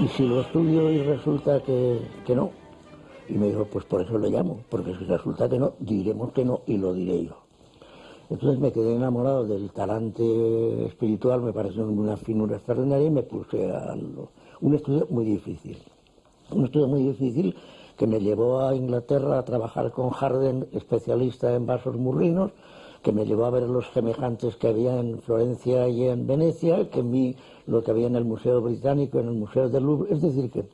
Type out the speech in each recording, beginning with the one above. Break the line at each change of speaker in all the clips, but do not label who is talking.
y si lo estudio y resulta que no, y me dijo, pues por eso le llamo, porque si resulta que no, diremos que no y lo diré yo. Entonces me quedé enamorado del talante espiritual, me pareció una finura extraordinaria y me puse a un estudio muy difícil. Un estudio muy difícil que me llevó a Inglaterra a trabajar con Harden, especialista en vasos murrinos, que me llevó a ver los semejantes que había en Florencia y en Venecia, que vi lo que había en el Museo Británico, en el Museo del Louvre. Es decir, que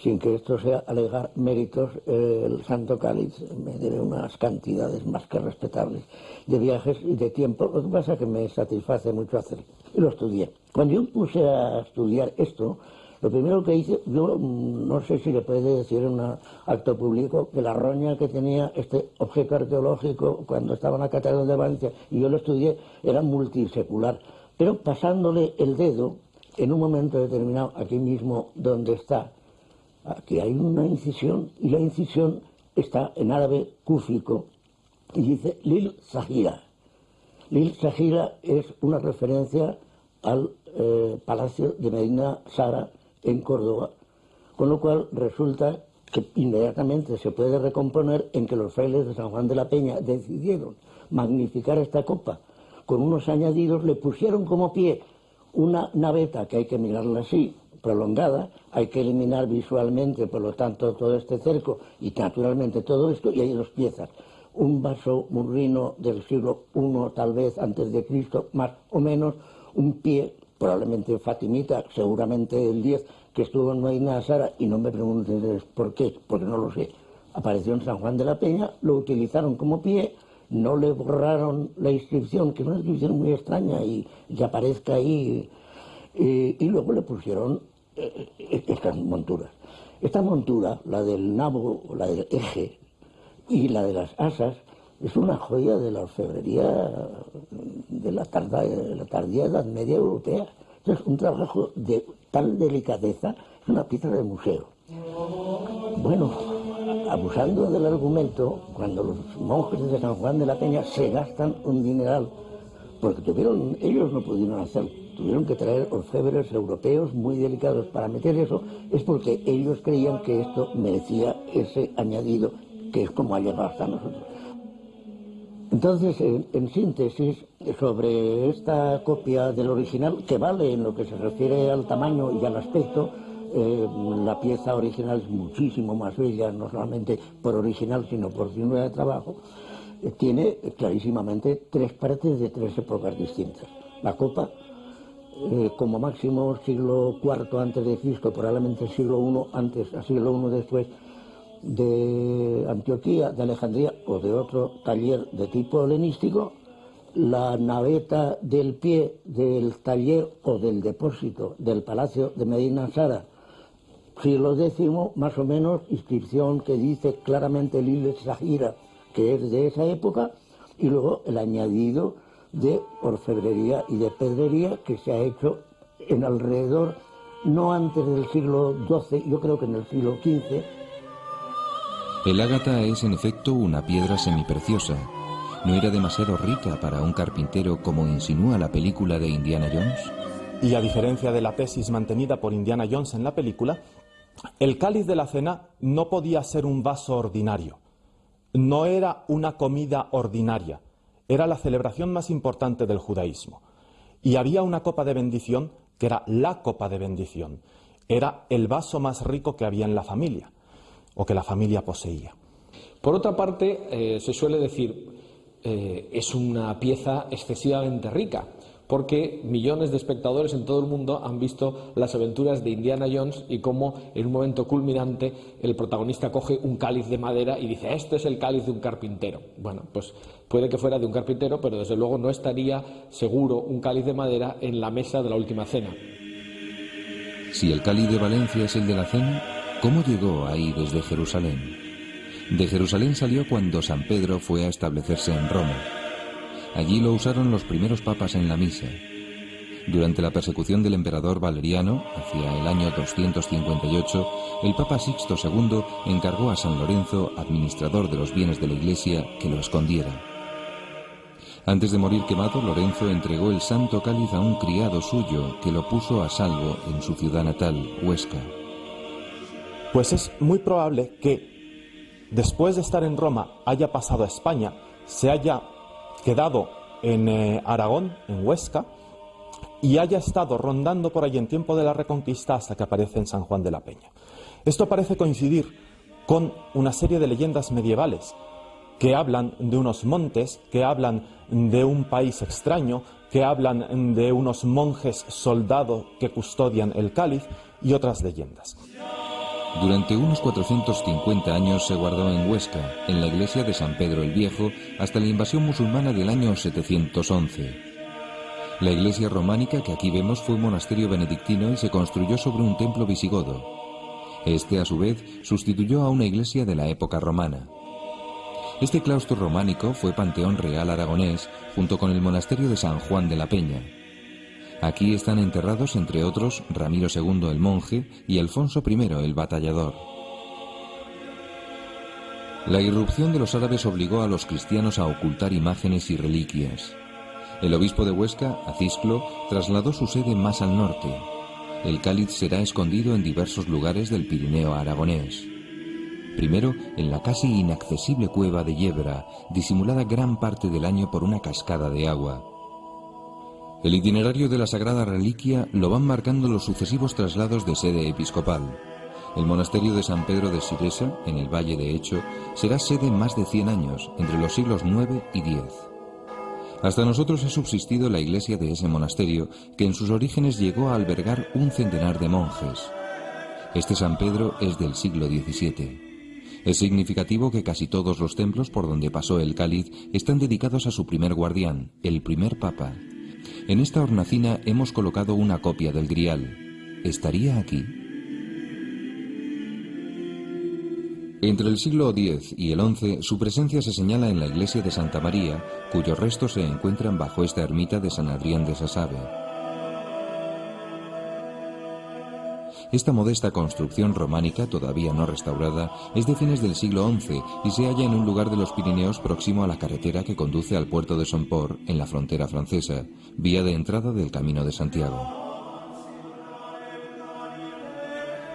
sin que esto sea alegar méritos, el Santo Cáliz me debe unas cantidades más que respetables de viajes y de tiempo. Lo que pasa es que me satisface mucho hacerlo. Y lo estudié. Cuando yo puse a estudiar esto, lo primero que hice, yo no sé si le puede decir en un acto público que la roña que tenía este objeto arqueológico cuando estaba en la Catedral de Valencia, y yo lo estudié, era multisecular. Pero pasándole el dedo, en un momento determinado, aquí mismo donde está, aquí hay una incisión, y la incisión está en árabe cúfico, y dice Lil Sahira. Lil Sahira es una referencia al Palacio de Medina Sara en Córdoba, con lo cual resulta que inmediatamente se puede recomponer en que los frailes de San Juan de la Peña decidieron magnificar esta copa con unos añadidos, le pusieron como pie una naveta que hay que mirarla así, prolongada, hay que eliminar visualmente, por lo tanto, todo este cerco y naturalmente todo esto, y hay dos piezas. Un vaso murrino del siglo I, tal vez antes de Cristo, más o menos, un pie, probablemente fatimita, seguramente el 10, que estuvo en Medina Sara, y no me pregunten por qué, porque no lo sé. Apareció en San Juan de la Peña, lo utilizaron como pie, no le borraron la inscripción, que es una inscripción muy extraña, y que aparezca ahí, y luego le pusieron estas monturas. Esta montura, la del nabo, la del eje y la de las asas, es una joya de la orfebrería de la tardía Edad Media europea. Es un trabajo de tal delicadeza, es una pieza de museo. Bueno, abusando del argumento, cuando los monjes de San Juan de la Peña se gastan un dineral, porque ellos no pudieron hacerlo, tuvieron que traer orfebres europeos muy delicados para meter eso, es porque ellos creían que esto merecía ese añadido, que es como ha llegado hasta nosotros. Entonces, en síntesis, sobre esta copia del original, que vale en lo que se refiere al tamaño y al aspecto, la pieza original es muchísimo más bella, no solamente por original, sino por finura de trabajo, tiene clarísimamente tres partes de tres épocas distintas. La copa, como máximo siglo IV antes de Cristo, probablemente siglo I antes, a siglo I después, de Antioquía, de Alejandría o de otro taller de tipo helenístico. La naveta del pie del taller o del depósito del Palacio de Medina Sara, siglo X, más o menos, inscripción que dice claramente Lil Sahira, que es de esa época, y luego el añadido de orfebrería y de pedrería que se ha hecho en alrededor, no antes del siglo XII, yo creo que en el siglo XV.
El ágata es en efecto una piedra semipreciosa. ¿No era demasiado rica para un carpintero como insinúa la película de Indiana Jones?
Y a diferencia de la tesis mantenida por Indiana Jones en la película, el cáliz de la cena no podía ser un vaso ordinario. No era una comida ordinaria. Era la celebración más importante del judaísmo. Y había una copa de bendición que era la copa de bendición. Era el vaso más rico que había en la familia, o que la familia poseía.
Por otra parte, se suele decir, es una pieza excesivamente rica, porque millones de espectadores en todo el mundo han visto las aventuras de Indiana Jones y cómo en un momento culminante el protagonista coge un cáliz de madera y dice, este es el cáliz de un carpintero. Bueno, pues puede que fuera de un carpintero, pero desde luego no estaría seguro un cáliz de madera en la mesa de la última cena.
Si el cáliz de Valencia es el de la cena, ¿cómo llegó ahí desde Jerusalén? De Jerusalén salió cuando San Pedro fue a establecerse en Roma. Allí lo usaron los primeros papas en la misa. Durante la persecución del emperador Valeriano, hacia el año 258, el Papa Sixto II encargó a San Lorenzo, administrador de los bienes de la Iglesia, que lo escondiera. Antes de morir quemado, Lorenzo entregó el santo cáliz a un criado suyo que lo puso a salvo en su ciudad natal, Huesca.
Pues es muy probable que después de estar en Roma haya pasado a España, se haya quedado en Aragón, en Huesca, y haya estado rondando por allí en tiempo de la Reconquista hasta que aparece en San Juan de la Peña. Esto parece coincidir con una serie de leyendas medievales que hablan de unos montes, que hablan de un país extraño, que hablan de unos monjes soldados que custodian el cáliz y otras leyendas.
Durante unos 450 años se guardó en Huesca, en la iglesia de San Pedro el Viejo, hasta la invasión musulmana del año 711. La iglesia románica que aquí vemos fue un monasterio benedictino y se construyó sobre un templo visigodo. Este, a su vez, sustituyó a una iglesia de la época romana. Este claustro románico fue panteón real aragonés junto con el monasterio de San Juan de la Peña. Aquí están enterrados, entre otros, Ramiro II el monje y Alfonso I el batallador. La irrupción de los árabes obligó a los cristianos a ocultar imágenes y reliquias. El obispo de Huesca, Acisclo, trasladó su sede más al norte. El cáliz será escondido en diversos lugares del Pirineo aragonés. Primero, en la casi inaccesible cueva de Yebra, disimulada gran parte del año por una cascada de agua. El itinerario de la sagrada reliquia lo van marcando los sucesivos traslados de sede episcopal. El monasterio de San Pedro de Siresa, en el Valle de Hecho, será sede más de 100 años, entre los siglos IX y X. Hasta nosotros ha subsistido la iglesia de ese monasterio, que en sus orígenes llegó a albergar un centenar de monjes. Este San Pedro es del siglo XVII. Es significativo que casi todos los templos por donde pasó el cáliz están dedicados a su primer guardián, el primer papa. En esta hornacina hemos colocado una copia del grial. ¿Estaría aquí? Entre el siglo X y el XI, su presencia se señala en la iglesia de Santa María, cuyos restos se encuentran bajo esta ermita de San Adrián de Sasabe. Esta modesta construcción románica, todavía no restaurada, es de fines del siglo XI y se halla en un lugar de los Pirineos próximo a la carretera que conduce al puerto de Somport, en la frontera francesa, vía de entrada del Camino de Santiago.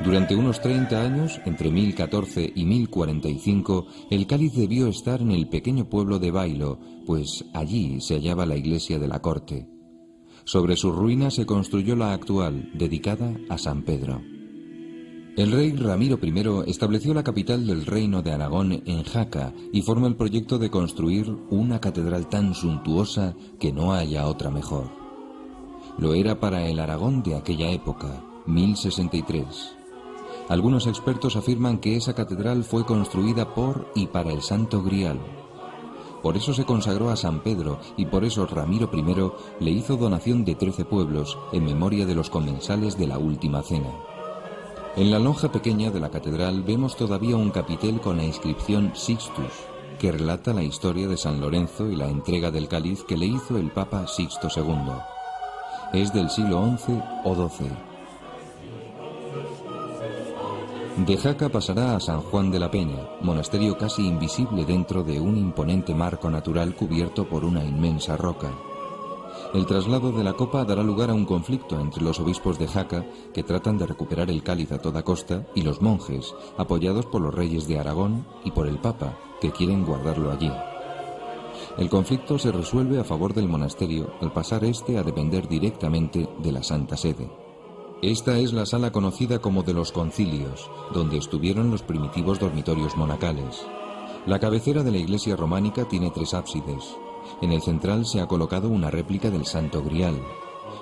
Durante unos 30 años, entre 1014 y 1045, el cáliz debió estar en el pequeño pueblo de Bailo, pues allí se hallaba la iglesia de la corte. Sobre sus ruinas se construyó la actual, dedicada a San Pedro. El rey Ramiro I estableció la capital del reino de Aragón en Jaca y formó el proyecto de construir una catedral tan suntuosa que no haya otra mejor. Lo era para el Aragón de aquella época, 1063. Algunos expertos afirman que esa catedral fue construida por y para el Santo Grial. Por eso se consagró a San Pedro y por eso Ramiro I le hizo donación de 13 pueblos en memoria de los comensales de la Última Cena. En la lonja pequeña de la catedral vemos todavía un capitel con la inscripción Sixtus, que relata la historia de San Lorenzo y la entrega del cáliz que le hizo el Papa Sixto II. Es del siglo XI o XII. De Jaca pasará a San Juan de la Peña, monasterio casi invisible dentro de un imponente marco natural cubierto por una inmensa roca. El traslado de la copa dará lugar a un conflicto entre los obispos de Jaca, que tratan de recuperar el cáliz a toda costa, y los monjes, apoyados por los reyes de Aragón y por el Papa, que quieren guardarlo allí. El conflicto se resuelve a favor del monasterio, al pasar este a depender directamente de la Santa Sede. Esta es la sala conocida como de los concilios, donde estuvieron los primitivos dormitorios monacales. La cabecera de la iglesia románica tiene 3 ábsides. En el central se ha colocado una réplica del Santo Grial.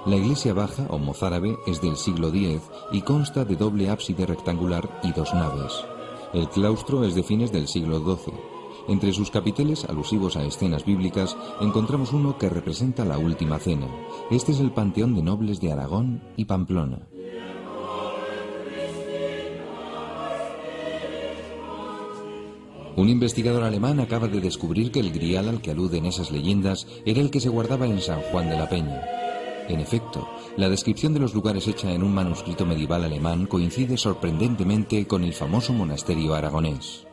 La iglesia baja o mozárabe es del siglo X y consta de doble ábside rectangular y 2 naves. El claustro es de fines del siglo XII. Entre sus capiteles, alusivos a escenas bíblicas, encontramos uno que representa la Última Cena. Este es el panteón de nobles de Aragón y Pamplona. Un investigador alemán acaba de descubrir que el grial al que aluden esas leyendas era el que se guardaba en San Juan de la Peña. En efecto, la descripción de los lugares hecha en un manuscrito medieval alemán coincide sorprendentemente con el famoso monasterio aragonés.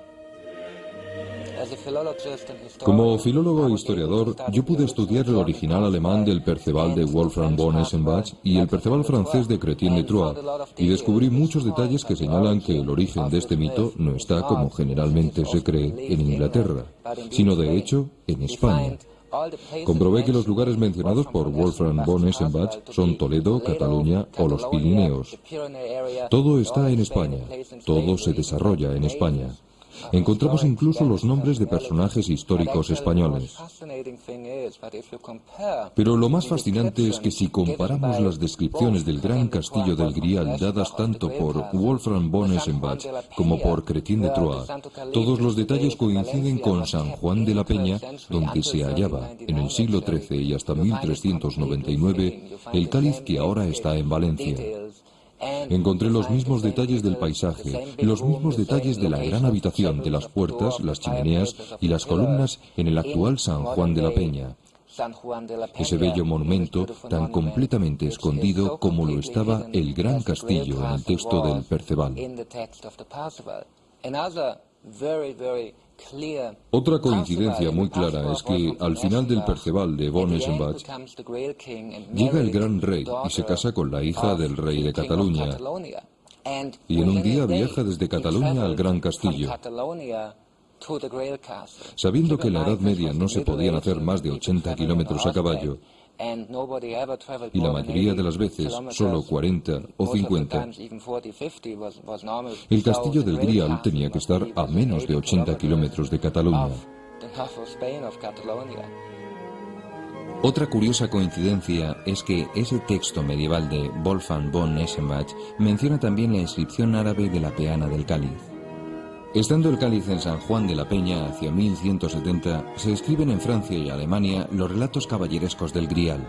Como filólogo e historiador, yo pude estudiar el original alemán del Perceval de Wolfram von Eschenbach y el Perceval francés de Chrétien de Troyes, y descubrí muchos detalles que señalan que el origen de este mito no está, como generalmente se cree, en Inglaterra, sino de hecho en España. Comprobé que los lugares mencionados por Wolfram von Eschenbach son Toledo, Cataluña o los Pirineos. Todo está en España, todo se desarrolla en España. Encontramos incluso los nombres de personajes históricos españoles. Pero lo más fascinante es que si comparamos las descripciones del gran castillo del Grial dadas tanto por Wolfram von Eschenbach como por Chrétien de Troyes, todos los detalles coinciden con San Juan de la Peña, donde se hallaba, en el siglo XIII y hasta 1399, el cáliz que ahora está en Valencia. Encontré los mismos detalles del paisaje, los mismos detalles de la gran habitación, de las puertas, las chimeneas y las columnas en el actual San Juan de la Peña. Ese bello monumento tan completamente escondido como lo estaba el gran castillo en el texto del Perceval. Otra coincidencia muy clara es que al final del Perceval de von Eschenbach llega el gran rey y se casa con la hija del rey de Cataluña, y en un día viaja desde Cataluña al gran castillo. Sabiendo que en la Edad Media no se podían hacer más de 80 kilómetros a caballo, y la mayoría de las veces solo 40 o 50, el castillo del Grial tenía que estar a menos de 80 kilómetros de Cataluña. Otra curiosa coincidencia es que ese texto medieval de Wolfram von Eschenbach menciona también la inscripción árabe de la peana del cáliz. Estando el cáliz en San Juan de la Peña hacia 1170, se escriben en Francia y Alemania los relatos caballerescos del Grial.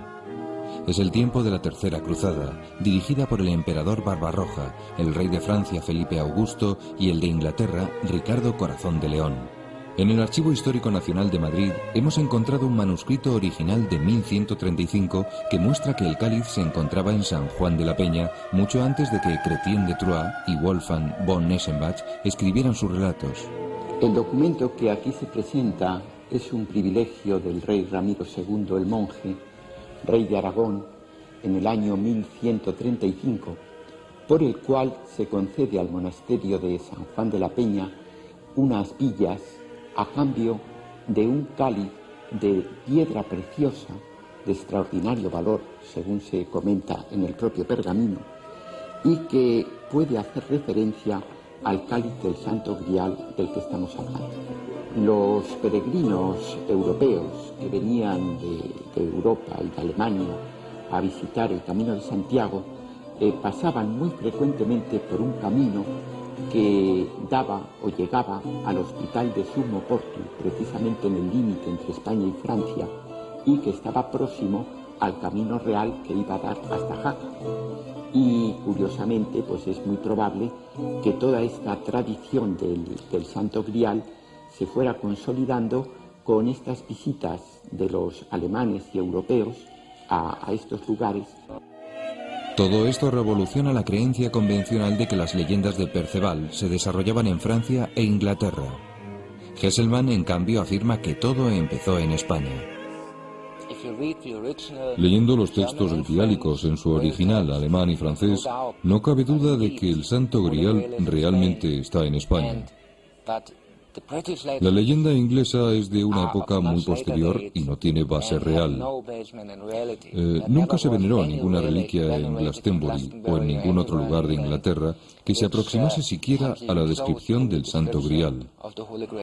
Es el tiempo de la Tercera Cruzada, dirigida por el emperador Barbarroja, el rey de Francia Felipe Augusto y el de Inglaterra Ricardo Corazón de León. En el Archivo Histórico Nacional de Madrid hemos encontrado un manuscrito original de 1135 que muestra que el cáliz se encontraba en San Juan de la Peña mucho antes de que Chrétien de Troyes y Wolfram von Eschenbach escribieran sus relatos.
El documento que aquí se presenta es un privilegio del rey Ramiro II el Monje, rey de Aragón, en el año 1135, por el cual se concede al monasterio de San Juan de la Peña unas villas a cambio de un cáliz de piedra preciosa de extraordinario valor, según se comenta en el propio pergamino, y que puede hacer referencia al cáliz del Santo Grial del que estamos hablando. Los peregrinos europeos que venían de Europa y de Alemania a visitar el Camino de Santiago pasaban muy frecuentemente por un camino que daba o llegaba al hospital de Sumo Portu, precisamente en el límite entre España y Francia, y que estaba próximo al camino real que iba a dar hasta Jaca. Y curiosamente, pues es muy probable que toda esta tradición del Santo Grial se fuera consolidando con estas visitas de los alemanes y europeos a estos lugares.
Todo esto revoluciona la creencia convencional de que las leyendas de Perceval se desarrollaban en Francia e Inglaterra. Hesselmann, en cambio, afirma que todo empezó en España. Leyendo los textos griálicos en su original alemán y francés, no cabe duda de que el Santo Grial realmente está en España. La leyenda inglesa es de una época muy posterior y no tiene base real. Nunca se veneró ninguna reliquia en Glastonbury o en ningún otro lugar de Inglaterra que se aproximase siquiera a la descripción del Santo Grial.